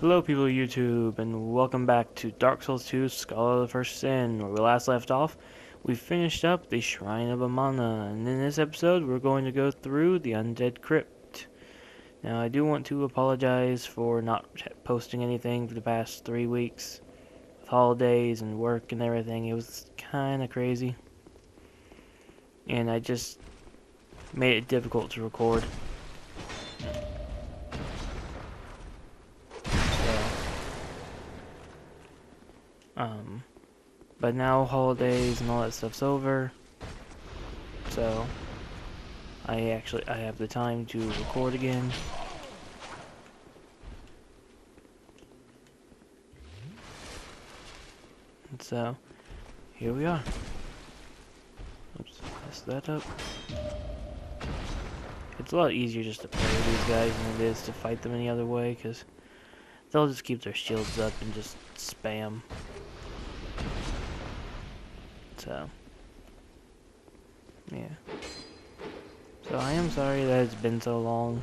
Hello people of YouTube, and welcome back to Dark Souls 2 Scholar of the First Sin. Where we last left off, we finished up the Shrine of Amana, and in this episode we're going to go through the Undead Crypt. Now I do want to apologize for not posting anything for the past 3 weeks. With holidays and work and everything, it was kinda crazy. And I just made it difficult to record. But now holidays and all that stuff's over, so I have the time to record again. And so here we are. Oops, messed that up. It's a lot easier just to play with these guys than it is to fight them any other way, because they'll just keep their shields up and just spam. So, yeah. So I am sorry that it's been so long,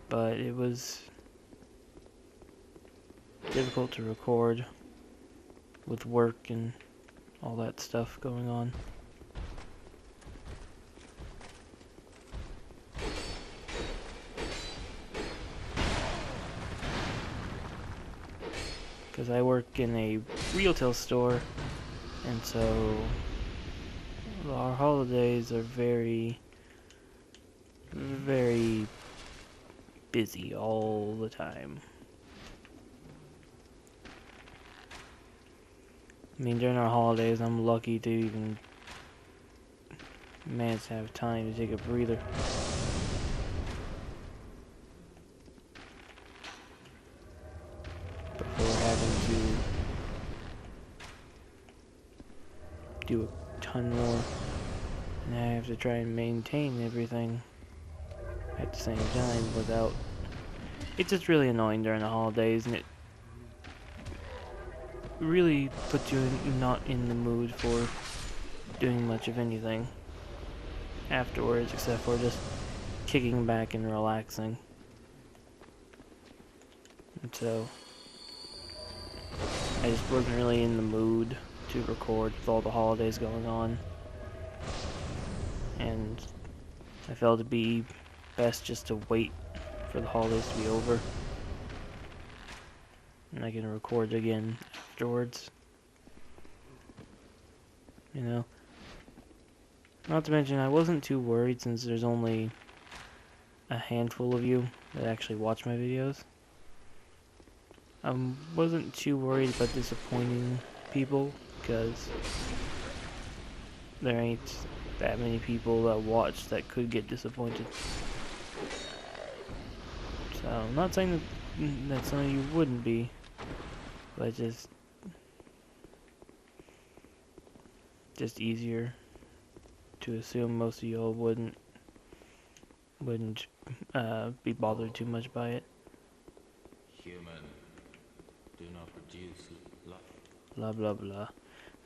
but it was difficult to record with work and all that stuff going on. Because I work in a retail store, and so our holidays are very, very busy all the time. I mean, during our holidays, I'm lucky to even manage to have time to take a breather. Before having to do a ton more, and I have to try and maintain everything at the same time without... It's just really annoying during the holidays, and it really puts you not in the mood for doing much of anything afterwards, except for just kicking back and relaxing. And so I just wasn't really in the mood to record with all the holidays going on, and I felt it'd be best just to wait for the holidays to be over, and I can record again afterwards. You know? Not to mention, I wasn't too worried since there's only a handful of you that actually watch my videos. I wasn't too worried about disappointing people, because there ain't that many people that watch that could get disappointed. So, I'm not saying that some of you wouldn't be, but just easier to assume most of y'all wouldn't be bothered too much by it. Human do not produce light. Blah blah blah.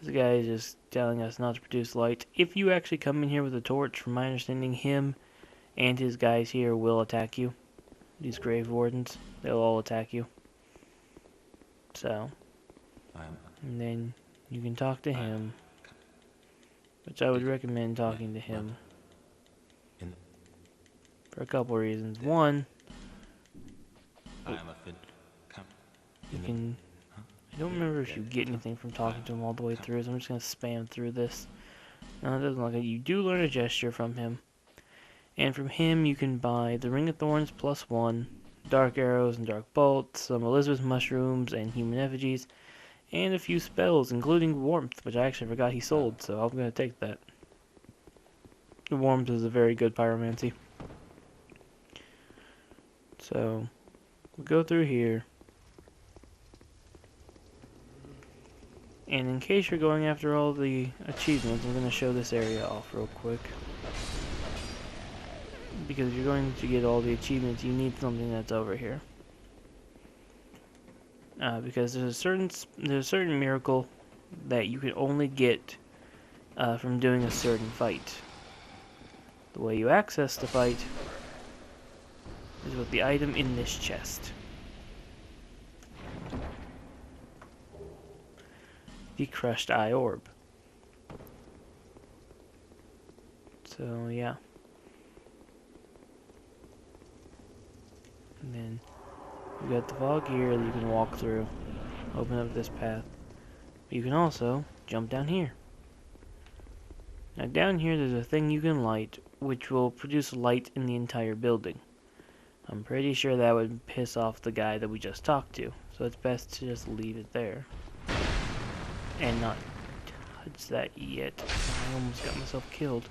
This guy is just telling us not to produce light. If you actually come in here with a torch, from my understanding, him and his guys here will attack you. These grave wardens, they'll all attack you. So, and then you can talk to him, which I would recommend talking to him for a couple reasons. One, you can... I don't remember if you get anything from talking to him all the way through, so I'm just going to spam through this. No, it doesn't look like it. You do learn a gesture from him. And from him you can buy the Ring of Thorns +1, Dark Arrows and Dark Bolts, some Elizabeth Mushrooms and Human Effigies, and a few spells, including Warmth, which I actually forgot he sold, so I'm going to take that. The Warmth is a very good pyromancy. So, we'll go through here. And in case you're going after all the achievements, I'm going to show this area off real quick. Because if you're going to get all the achievements, you need something that's over here. Because there's a certain miracle that you can only get from doing a certain fight. The way you access the fight is with the item in this chest. the crushed eye orb. So yeah. And then you got the fog here that you can walk through, open up this path. But you can also jump down here. Now down here there's a thing you can light, which will produce light in the entire building. I'm pretty sure that would piss off the guy that we just talked to, so it's best to just leave it there. And not touch that yet. I almost got myself killed.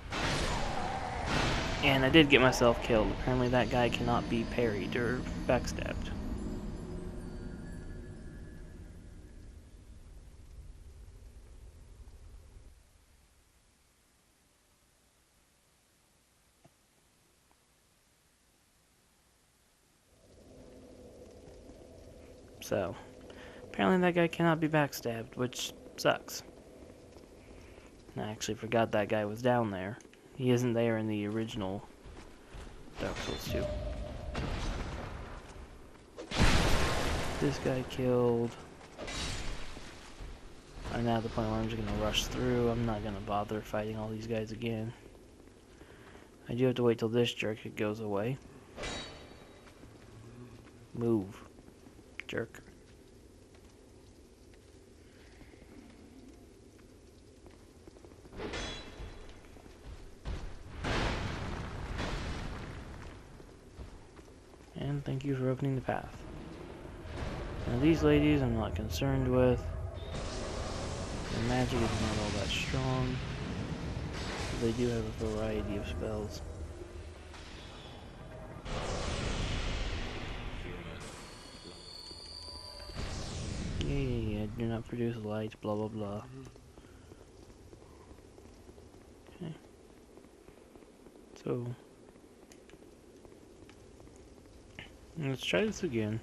And I did get myself killed. Apparently that guy cannot be parried or backstabbed. So, apparently that guy cannot be backstabbed, which sucks. I actually forgot that guy was down there. He isn't there in the original Dark Souls 2. This guy killed. I'm now at the point where I'm just gonna rush through. I'm not gonna bother fighting all these guys again. I do have to wait till this jerk goes away. Move, jerk. And thank you for opening the path. Now these ladies I'm not concerned with. Their magic is not all that strong. But they do have a variety of spells. Yeah, do not produce light, blah blah blah. Okay. So let's try this again.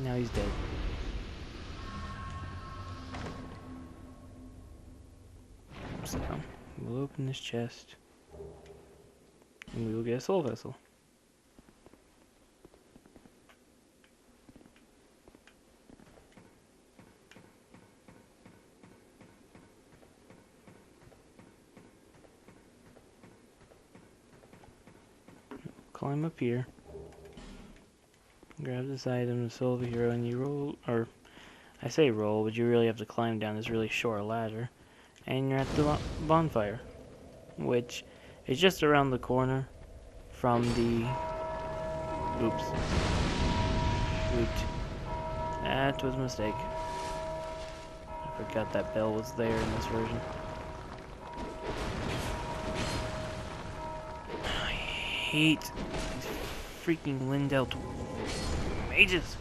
Now he's dead. So, we'll open this chest. And we will get a soul vessel. Climb up here. Grab this item, the soul of a hero, and you roll, or I say roll, but you really have to climb down this really short ladder. And you're at the bonfire, which is just around the corner from the... Oops. Shoot. That was a mistake. I forgot that bell was there in this version. I hate these freaking Lindelt mages.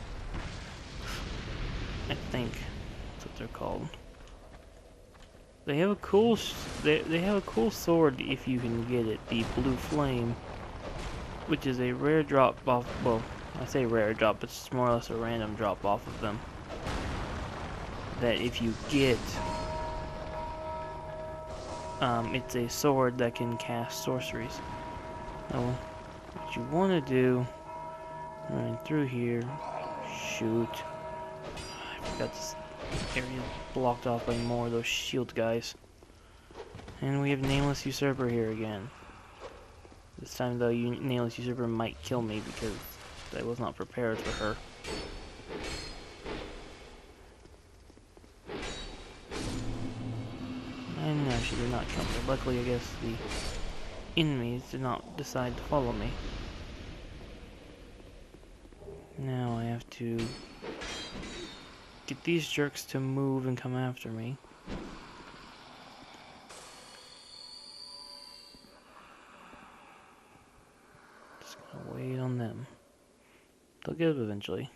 I think that's what they're called. They have a cool they have a cool sword if you can get it, the Blue Flame, which is a rare drop off. Well, I say rare drop, but it's more or less a random drop off of them. That if you get, it's a sword that can cast sorceries. So, what you want to do, run through here, shoot. I forgot this area blocked off by more of those shield guys. And we have Nameless Usurper here again. This time though, Nameless Usurper might kill me because I was not prepared for her. And no, she did not kill me. Luckily, I guess the enemies did not decide to follow me. Now I have to get these jerks to move and come after me. Just gonna wait on them. They'll get up eventually.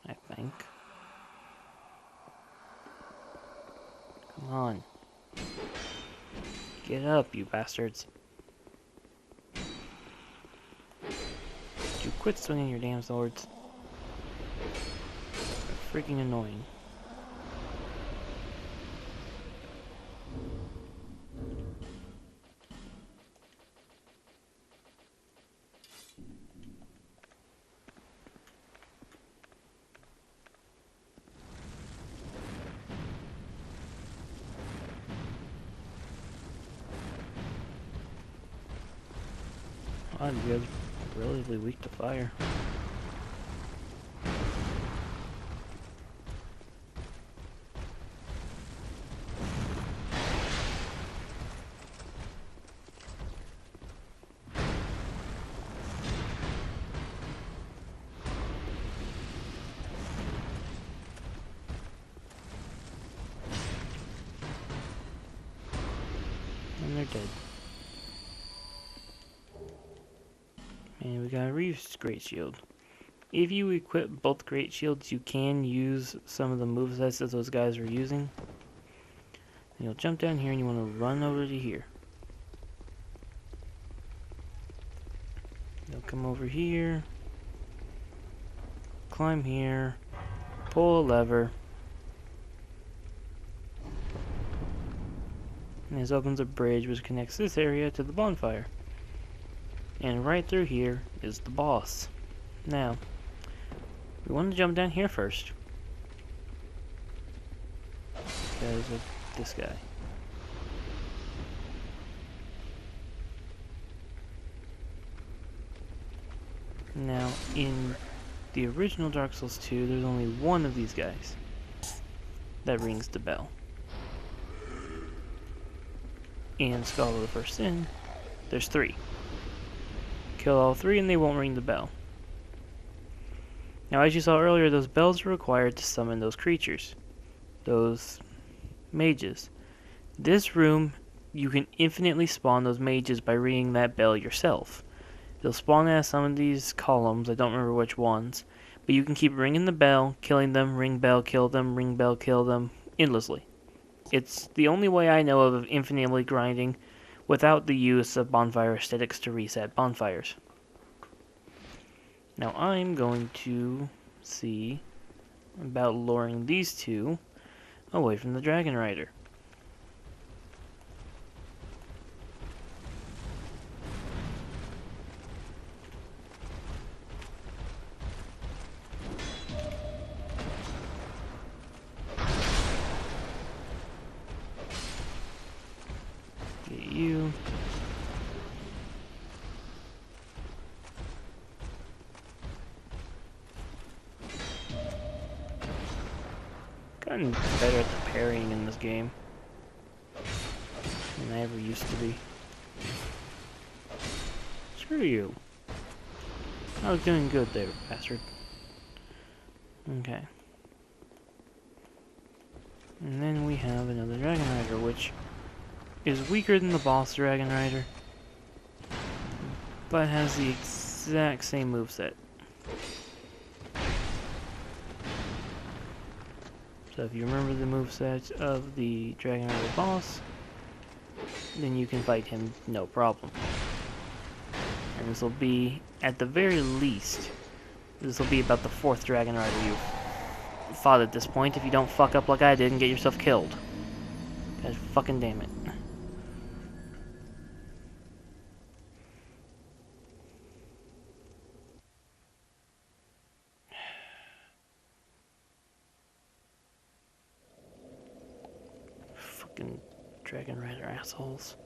I think. Come on. Get up, you bastards. Quit swinging your damn swords. They're freaking annoying. Odd, you guys are relatively weak to fire. And they're dead. And we got Reeve's Great Shield. If you equip both Great Shields, you can use some of the movesets that those guys are using. And you'll jump down here and you want to run over to here. You'll come over here, climb here, pull a lever, and this opens a bridge which connects this area to the bonfire. And right through here is the boss. Now, we want to jump down here first. Because of this guy. Now, in the original Dark Souls 2, there's only one of these guys that rings the bell. In Skull of the First Sin, there's 3. Kill all 3 and they won't ring the bell. Now, as you saw earlier, those bells are required to summon those creatures. Those mages. This room, you can infinitely spawn those mages by ringing that bell yourself. They'll spawn as some of these columns, I don't remember which ones, but you can keep ringing the bell, killing them, ring bell, kill them, ring bell, kill them, endlessly. It's the only way I know of infinitely grinding without the use of bonfire aesthetics to reset bonfires. Now I'm going to see about luring these 2 away from the Dragon Rider. Get you. Gotten better at the parrying in this game than I ever used to be. Screw you. I was doing good there, bastard. Okay. And then we have another Dragon Rider, which is weaker than the boss Dragon Rider, but has the exact same moveset. So if you remember the moveset of the Dragon Rider boss, then you can fight him no problem. And this will be, at the very least, this will be about the 4th Dragon Rider you've fought at this point if you don't fuck up like I did and get yourself killed. God fucking damn it. Fucking Dragon Rider assholes.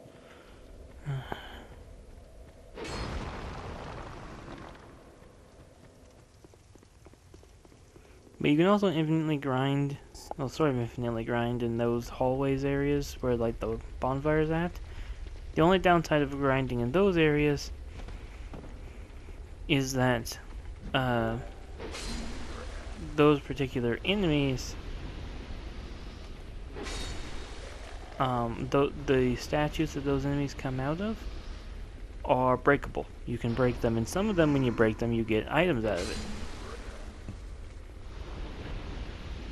But you can also infinitely grind, well, sort of infinitely grind in those hallways areas where, like, the bonfire's at. The only downside of grinding in those areas is that those particular enemies, the statues that those enemies come out of are breakable. You can break them, and some of them, when you break them, you get items out of it.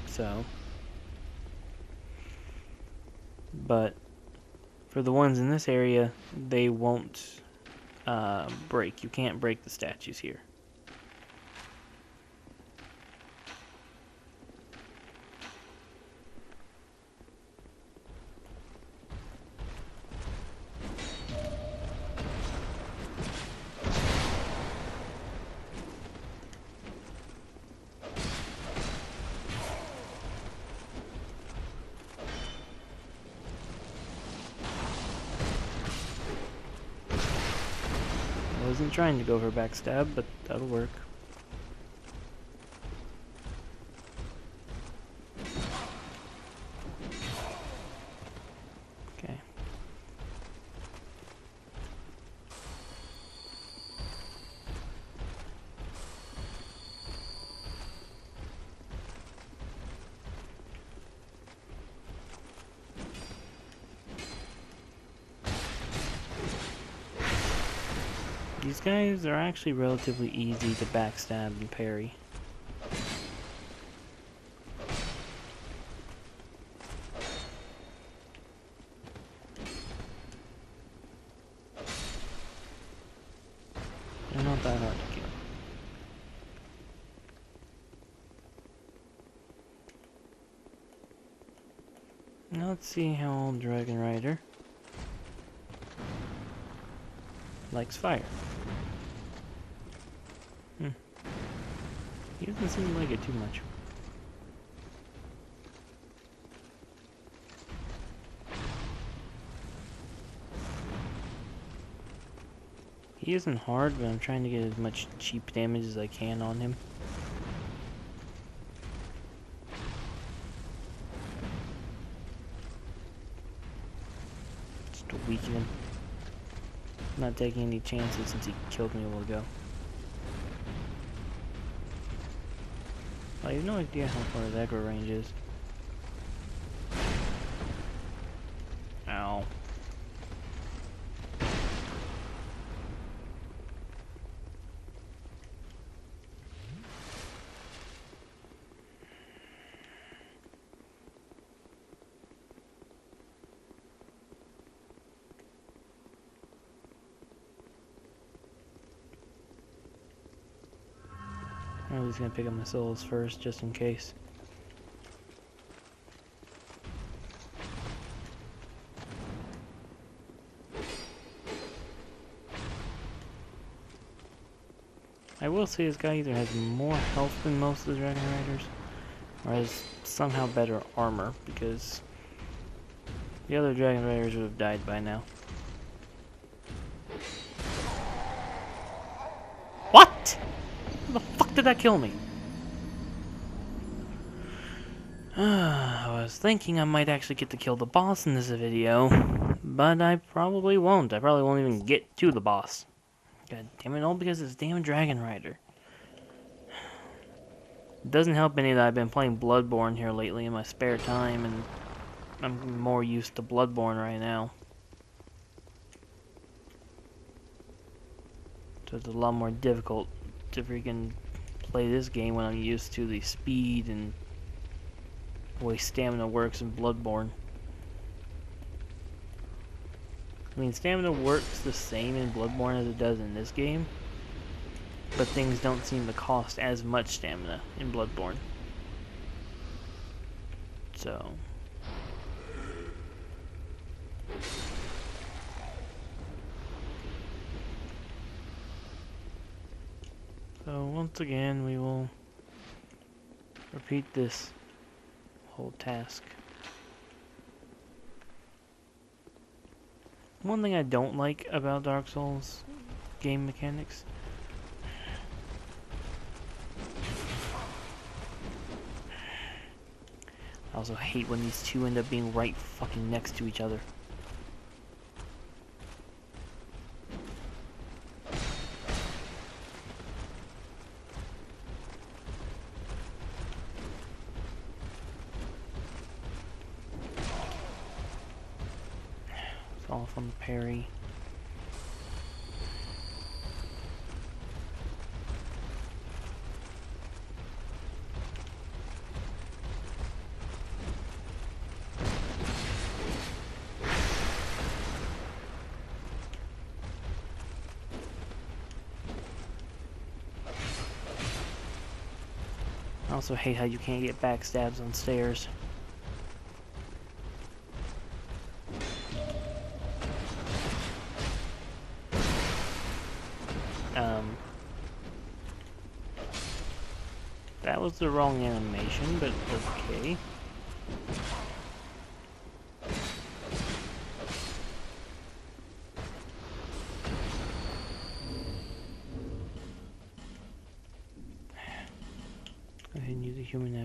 So, but for the ones in this area, they won't break. You can't break the statues here. trying to go for a backstab, but that'll work. Okay. These guys are actually relatively easy to backstab and parry. They're not that hard to kill. Now let's see how old Dragon Rider likes fire. He doesn't seem to like it too much. He isn't hard, but I'm trying to get as much cheap damage as I can on him. Just to weaken him. I'm not taking any chances since he killed me a while ago. I have no idea how far his aggro range is. Ow. I'm just gonna pick up my souls first, just in case. I will say this guy either has more health than most of the Dragon Riders, or has somehow better armor, because the other Dragon Riders would have died by now. What? How the fuck did that kill me? I was thinking I might actually get to kill the boss in this video, but I probably won't. I probably won't even get to the boss. God damn it, all because it's damn Dragon Rider. It doesn't help any that I've been playing Bloodborne here lately in my spare time, and I'm more used to Bloodborne right now. So it's a lot more difficult to freaking play this game when I'm used to the speed and the way stamina works in Bloodborne. I mean, stamina works the same in Bloodborne as it does in this game, but things don't seem to cost as much stamina in Bloodborne. So once again, we will repeat this whole task. One thing I don't like about Dark Souls game mechanics I also hate when these two end up being right fucking next to each other. It's all from the parry. I also hate how you can't get backstabs on stairs. That was the wrong animation, but okay.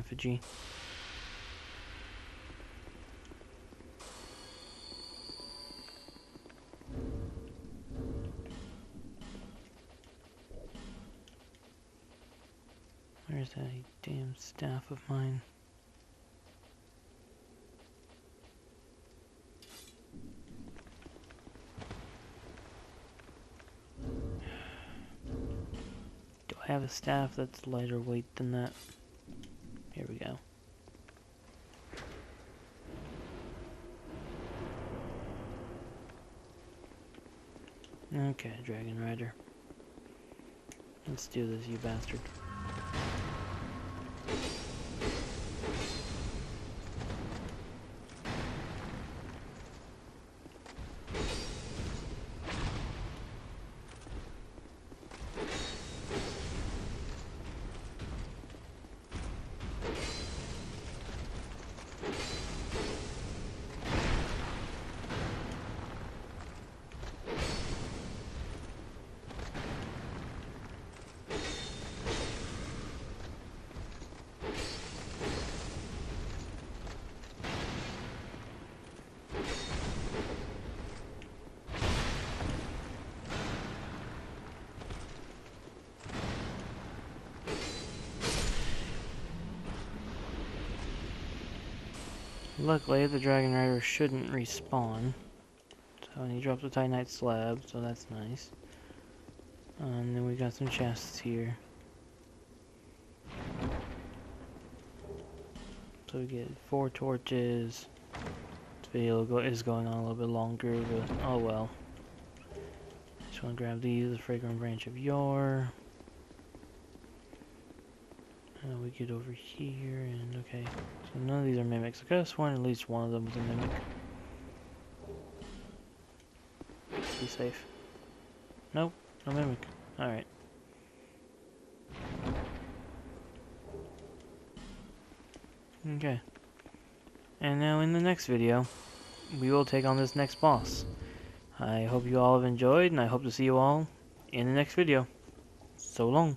effigy. Where's that damn staff of mine? Do I have a staff that's lighter weight than that? Here we go. Okay, Dragon Rider. Let's do this, you bastard. Luckily, the Dragon Rider shouldn't respawn. So, and he drops a Titanite slab, so that's nice. And then we got some chests here. So we get 4 torches. This video is going on a little bit longer, but oh well. Just want to grab these, the fragrant branch of yore. And we get over here, and okay. So none of these are mimics. I could have sworn at least one of them was a mimic. Let's be safe. Nope, no mimic. Alright. Okay. And now in the next video, we will take on this next boss. I hope you all have enjoyed, and I hope to see you all in the next video. So long.